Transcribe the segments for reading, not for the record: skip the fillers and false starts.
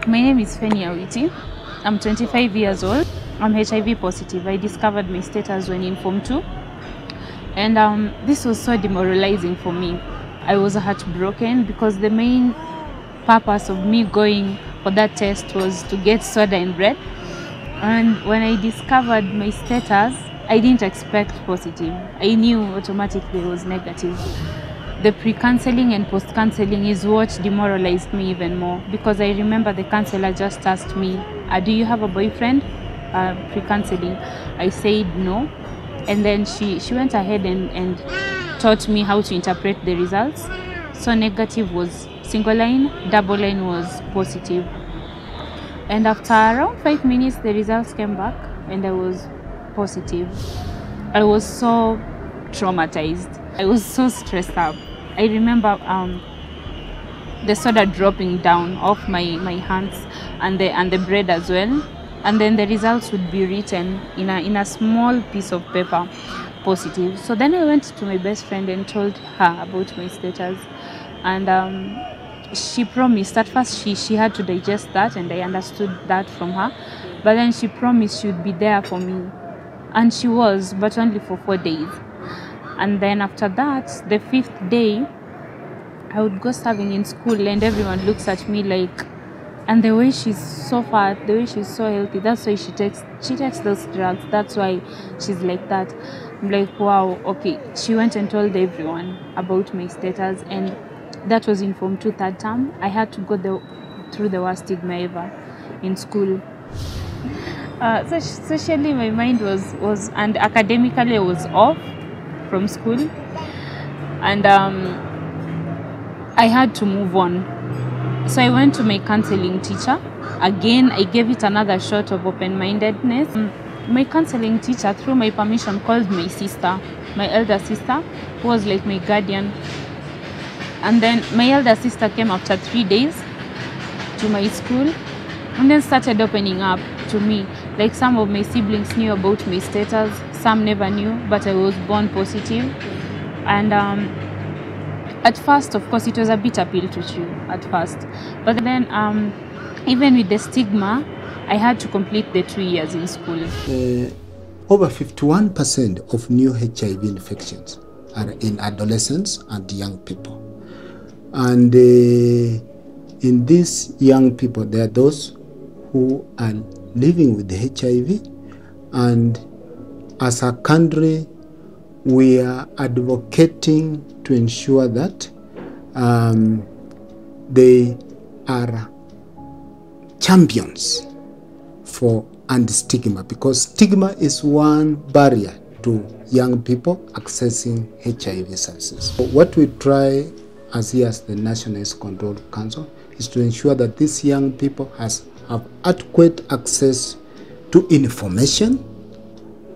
My name is Phenny Awiti. I'm 25 years old. I'm HIV positive. I discovered my status when in Form 2. And this was so demoralizing for me. I was heartbroken because the main purpose of me going for that test was to get soda and bread. And when I discovered my status, I didn't expect positive. I knew automatically it was negative. The pre-counseling and post-counseling is what demoralized me even more, because I remember the counselor just asked me, do you have a boyfriend? Pre-counseling. I said no. And then she went ahead and taught me how to interpret the results. So negative was single line, double line was positive. And after around 5 minutes, the results came back and I was positive. I was so traumatized. I was so stressed up. I remember the soda dropping down off my hands and the bread as well. And then the results would be written in a small piece of paper, positive. So then I went to my best friend and told her about my status. And she promised, at first she had to digest that, and I understood that from her. But then she promised she would be there for me. And she was, but only for 4 days. And then after that, the 5th day, I would go serving in school and everyone looks at me like, and the way she's so fat, the way she's so healthy, that's why she takes those drugs, that's why she's like that. I'm like, wow, okay. She went and told everyone about my status, and that was in Form 2 third term. I had to go through the worst stigma ever in school. So socially my mind was and academically I was off from school, and I had to move on. So I went to my counseling teacher. Again, I gave it another shot of open-mindedness. My counseling teacher, through my permission, called my sister, my elder sister, who was like my guardian. And then my elder sister came after 3 days to my school and then started opening up to me. Like, some of my siblings knew about my status, some never knew, but I was born positive. And at first, of course, it was a bitter pill to chew at first. But then, even with the stigma, I had to complete the 2 years in school. Over 51% of new HIV infections are in adolescents and young people. And in these young people, there are those who are living with HIV. And as a country, we are advocating to ensure that they are champions for anti-stigma, because stigma is one barrier to young people accessing HIV services. So what we try as the National AIDS Control Council is to ensure that these young people have adequate access to information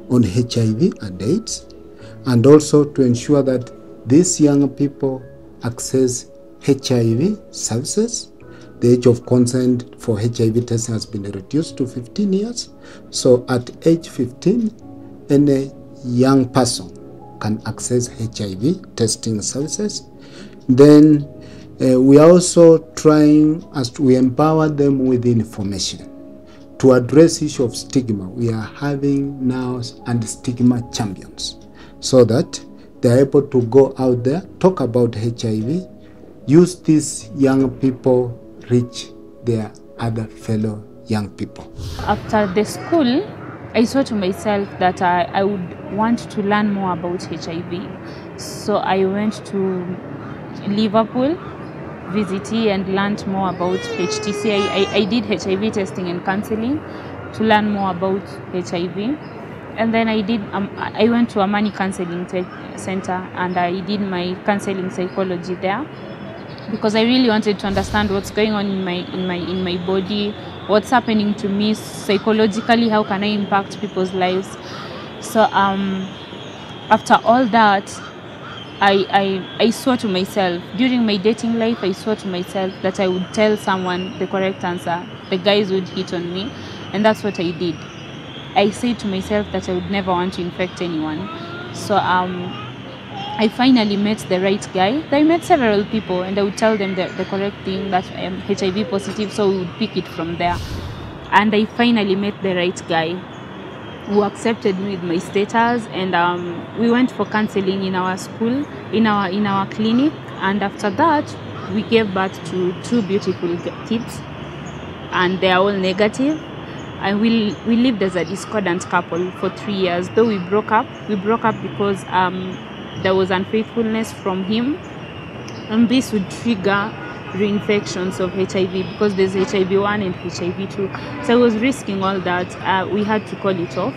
on HIV and AIDS, and also to ensure that these young people access HIV services. The age of consent for HIV testing has been reduced to 15 years. So at age 15, any young person can access HIV testing services. Then we are also trying, as we empower them with information to address issue of stigma. We are having now anti-stigma champions, so that they're able to go out there, talk about HIV, use these young people, reach their other fellow young people. After the school, I saw to myself that I would want to learn more about HIV. So I went to Liverpool, VCT, and learned more about HTC. I did HIV testing and counseling to learn more about HIV. And then I went to a money counseling center, and I did my counseling psychology there, because I really wanted to understand what's going on in my body, what's happening to me psychologically, how can I impact people's lives. So after all that, I swore to myself, during my dating life, I swore to myself that I would tell someone the correct answer. The guys would hit on me, and that's what I did. I said to myself that I would never want to infect anyone. So I finally met the right guy. I met several people, and I would tell them the correct thing, that I am HIV positive, so we would pick it from there. And I finally met the right guy who accepted me with my status, and we went for counseling in our school, in our clinic, and after that we gave birth to 2 beautiful kids, and they are all negative. And we lived as a discordant couple for 3 years. Though we broke up because there was unfaithfulness from him, and this would trigger reinfections of HIV, because there's HIV 1 and HIV 2. So I was risking all that. We had to call it off.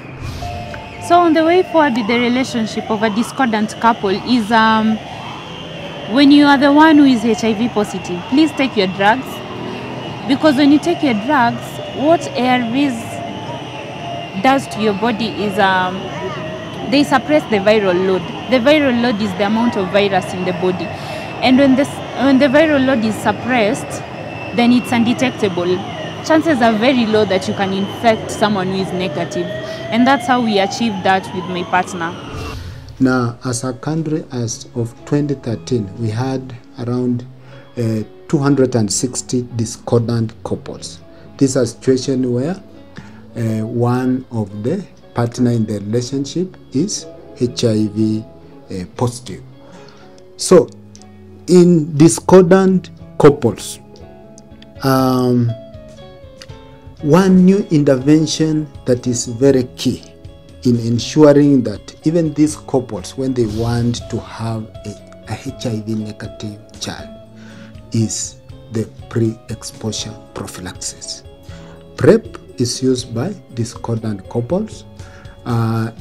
So on the way forward with the relationship of a discordant couple is when you are the one who is HIV positive, please take your drugs, because when you take your drugs, what ARVs does to your body is they suppress the viral load. The viral load is the amount of virus in the body, and when the viral load is suppressed, then it's undetectable. Chances are very low that you can infect someone who is negative, and that's how we achieved that with my partner. Now, as a country, as of 2013, we had around 260 discordant couples. This is a situation where one of the partner in the relationship is HIV positive. So, in discordant couples, one new intervention that is very key in ensuring that even these couples, when they want to have a HIV negative child, is the pre-exposure prophylaxis. PrEP is used by discordant couples,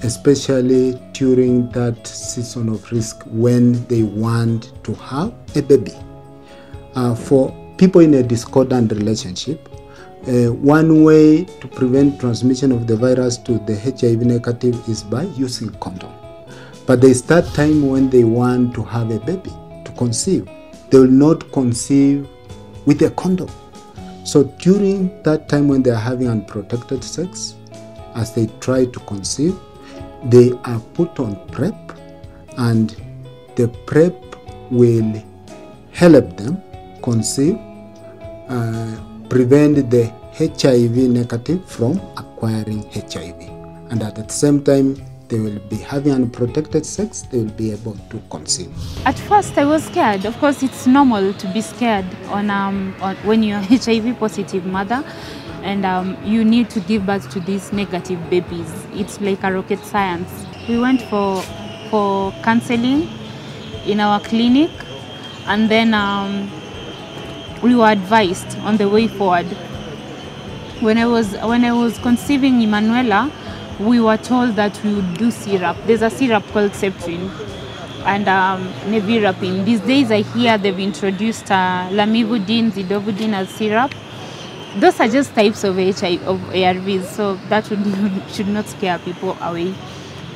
especially during that season of risk when they want to have a baby. For people in a discordant relationship, one way to prevent transmission of the virus to the HIV negative is by using condom. But there is that time when they want to have a baby, to conceive. They will not conceive with a condom. So during that time when they are having unprotected sex, as they try to conceive, they are put on PrEP, and the PrEP will help them conceive, prevent the HIV negative from acquiring HIV. And at the same time, they will be having unprotected sex, they will be able to conceive. At first, I was scared. Of course, it's normal to be scared on when you're a HIV positive mother, and you need to give birth to these negative babies. It's like a rocket science. We went for counseling in our clinic, and then we were advised on the way forward. When I was conceiving Emanuela, we were told that we would do syrup. There's a syrup called Septrin and nevirapine. These days I hear they've introduced lamivudine, zidovudine as syrup. Those are just types of ARVs, so that should not scare people away.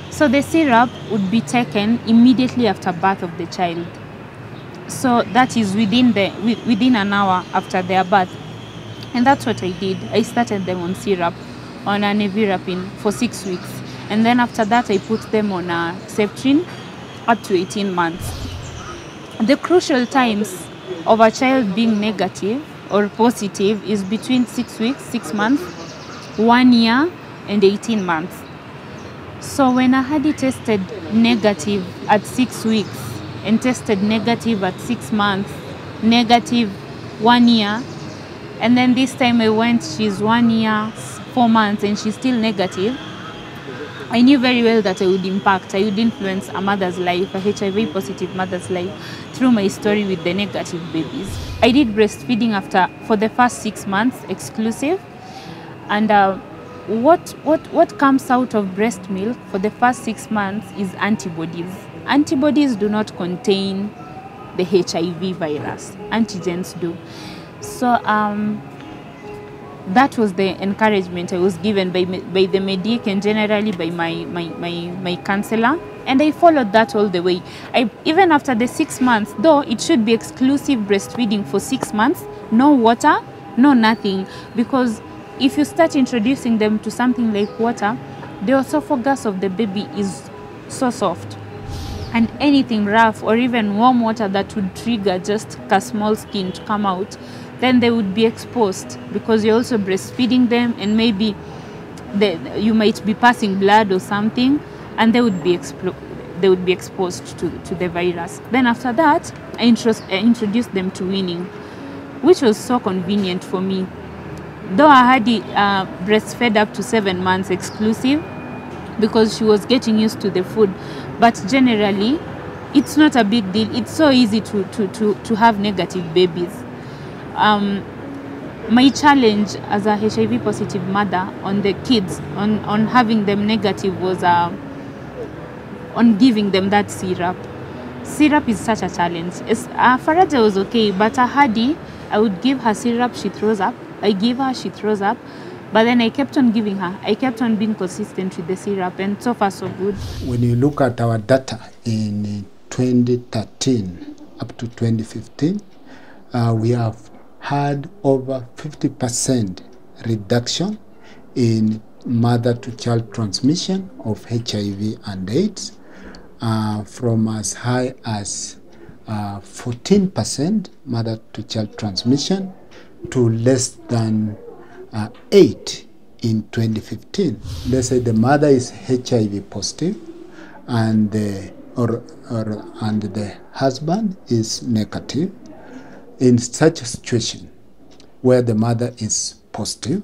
So the syrup would be taken immediately after birth of the child. So that is within an hour after their birth. And that's what I did. I started them on syrup, on a nevirapine for 6 weeks. And then after that, I put them on a Septrin up to 18 months. The crucial times of a child being negative or positive is between 6 weeks, 6 months, 1 year, and 18 months. So when I had it tested negative at 6 weeks and tested negative at 6 months, negative 1 year, and then this time I went, she's 1 year, 4 months, and she's still negative, I knew very well that I would influence a mother's life, a HIV positive mother's life, through my story with the negative babies. I did breastfeeding for the first 6 months exclusive, and what comes out of breast milk for the first 6 months is antibodies. Antibodies do not contain the HIV virus. Antigens do. So that was the encouragement I was given by the medic and generally by my counselor, and I followed that all the way. Even after the 6 months, though it should be exclusive breastfeeding for 6 months, no water, no nothing, because if you start introducing them to something like water, the esophagus of the baby is so soft. and anything rough or even warm water that would trigger just a small skin to come out, then they would be exposed, because you're also breastfeeding them, and maybe you might be passing blood or something, and they would be exposed to the virus. Then after that, I introduced them to weaning, which was so convenient for me. Though I had breastfed up to 7 months exclusive, because she was getting used to the food, but generally it's not a big deal. It's so easy to have negative babies. My challenge as a HIV positive mother on the kids, on having them negative, was on giving them that syrup. Syrup is such a challenge. Faraja was okay, but Ahadi, I would give her syrup, she throws up. I give her, she throws up. But then I kept on giving her. I kept on being consistent with the syrup, and so far so good. When you look at our data in 2013 up to 2015, we have had over 50% reduction in mother-to-child transmission of HIV and AIDS, from as high as 14% mother-to-child transmission to less than 8 in 2015. Let's say the mother is HIV positive and the husband is negative. In such a situation where the mother is positive,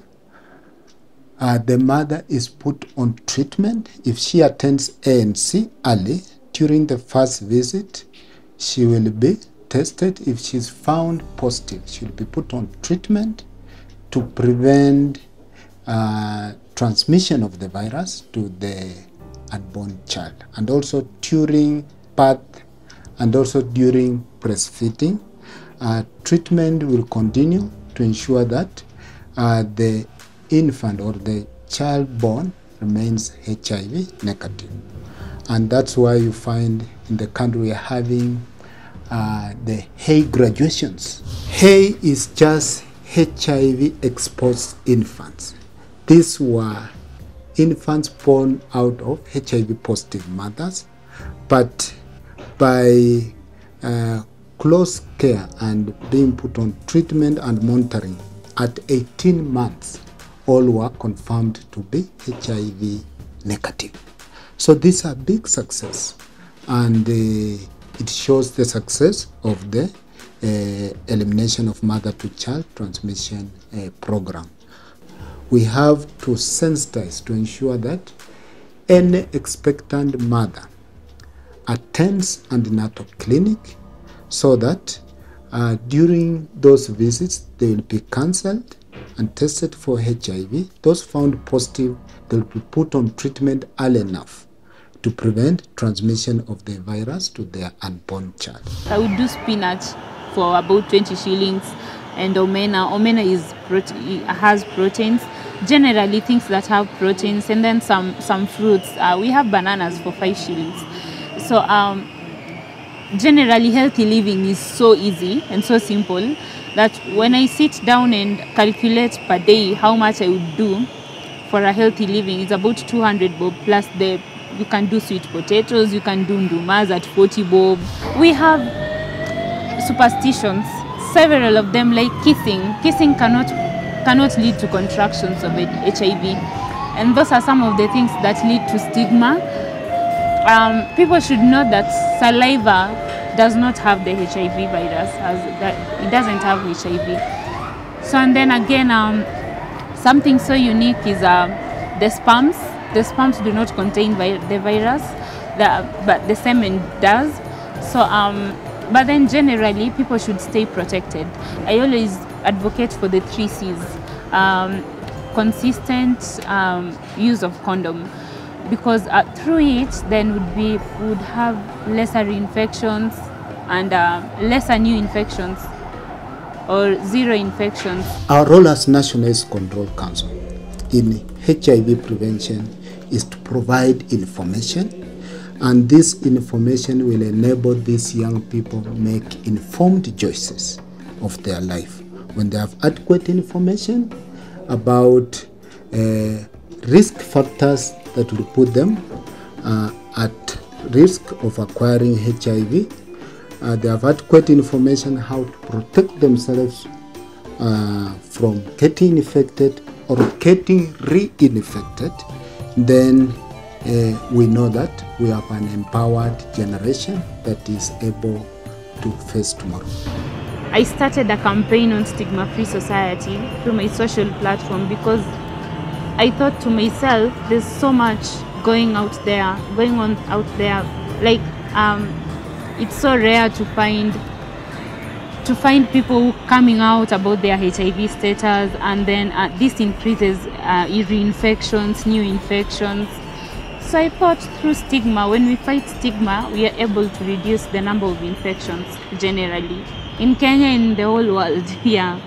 the mother is put on treatment. If she attends ANC early during the first visit, she will be tested. If she's found positive, she will be put on treatment to prevent transmission of the virus to the unborn child. And also during birth and also during breastfeeding, treatment will continue to ensure that the infant or the child born remains HIV negative. And that's why you find in the country we are having the HAY graduations. HAY is just HIV exposed infants. These were infants born out of HIV positive mothers, but by close care and being put on treatment and monitoring, at 18 months, all were confirmed to be HIV negative. So these are big success, and it shows the success of the elimination of mother-to-child transmission program. We have to sensitize to ensure that any expectant mother attends antenatal clinic, so that during those visits they will be cancelled and tested for HIV. Those found positive, they will be put on treatment early enough to prevent transmission of the virus to their unborn child. I would do spinach for about 20 shillings, and omena. Omena has proteins, generally things that have proteins, and then some fruits. We have bananas for 5 shillings. So generally healthy living is so easy and so simple that when I sit down and calculate per day how much I would do for a healthy living, it's about 200 bob, plus you can do sweet potatoes, you can do ndumas at 40 bob. We have superstitions, several of them, like kissing. Kissing cannot lead to contractions of HIV, and those are some of the things that lead to stigma. People should know that saliva does not have the HIV virus, it doesn't have HIV. So, and then again, something so unique is the sperms. The sperms do not contain the virus, but the semen does. So, but then generally, people should stay protected. I always advocate for the 3 C's. Consistent use of condom, because through it then we would have lesser infections and lesser new infections or zero infections. Our role as National AIDS Control Council in HIV prevention is to provide information, and this information will enable these young people make informed choices of their life. When they have adequate information about risk factors that will put them at risk of acquiring HIV. They have adequate information how to protect themselves from getting infected or getting reinfected. Then we know that we have an empowered generation that is able to face tomorrow. I started a campaign on stigma-free society through my social platform because I thought to myself, there's so much going on out there. Like it's so rare to find people coming out about their HIV status, and then this increases reinfections, new infections. So I thought through stigma, when we fight stigma, we are able to reduce the number of infections generally in Kenya and in the whole world. Yeah.